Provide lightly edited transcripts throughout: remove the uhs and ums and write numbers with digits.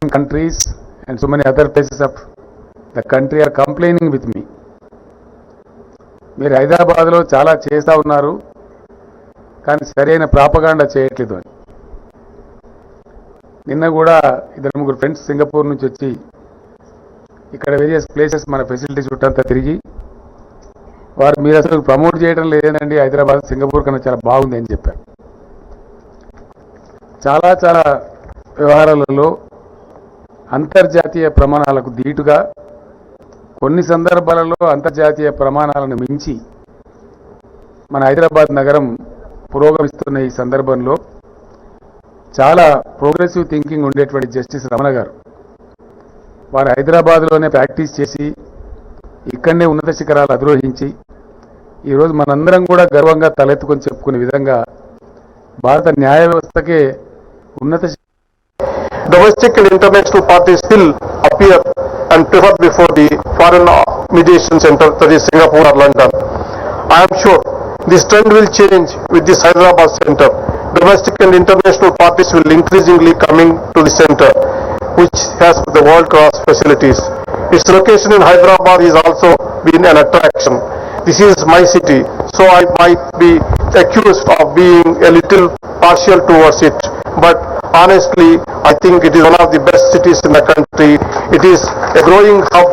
countries and so many other places of the country are complaining with me. మీరు హైదరాబాద్లో చాలా చేస్తూ ఉన్నారు కానీ సరైన ప్రాపగాండా చేయట్లేదు అని. నిన్న కూడా ఇద్దరు ముగ్గురు ఫ్రెండ్స్ సింగపూర్ నుంచి వచ్చి ఇక్కడ వేరియస్ ప్లేసెస్ మన ఫెసిలిటీ చుట్టంతా తిరిగి వారు మీరు అసలు ప్రమోట్ చేయడం లేదండి, హైదరాబాద్ సింగపూర్ కన్నా చాలా బాగుంది అని చెప్పారు. చాలా చాలా వ్యవహారాలలో అంతర్జాతీయ ప్రమాణాలకు దీటుగా కొన్ని సందర్భాలలో అంతర్జాతీయ ప్రమాణాలను మించి మన హైదరాబాద్ నగరం పురోగమిస్తున్న ఈ సందర్భంలో చాలా ప్రోగ్రెసివ్ థింకింగ్ ఉండేటువంటి జస్టిస్ రమణ గారు వారు హైదరాబాద్లోనే ప్రాక్టీస్ చేసి ఇక్కడనే ఉన్నత శిఖరాలు అధిరోహించి ఈరోజు మనందరం కూడా గర్వంగా తలెత్తుకొని చెప్పుకునే విధంగా భారత న్యాయ వ్యవస్థకే ఉన్నత domestic and international parties still appear and prefer before the foreign mediation center, that is Singapore or London. I am sure this trend will change with this Hyderabad center. Domestic and international parties will increasingly coming to the center, which has the world-class facilities. Its location in Hyderabad is also been an attraction. This is my city, so I might be accused of being a little partial towards it. But honestly, I think it is one of the best cities in the country. It is a growing hub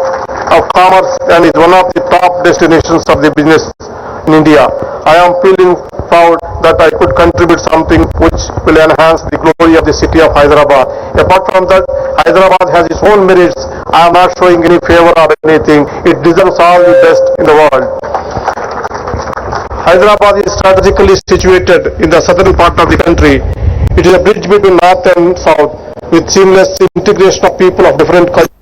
of commerce and is one of the top destinations of the business in India. I am feeling proud that I could contribute something which will enhance the glory of the city of Hyderabad. Apart from that, Hyderabad has its own merits. I am not showing any favor or anything. It deserves all the best in the world. Hyderabad is strategically situated in the southern part of the country. It is a bridge between north and south with seamless integration of people of different cultures.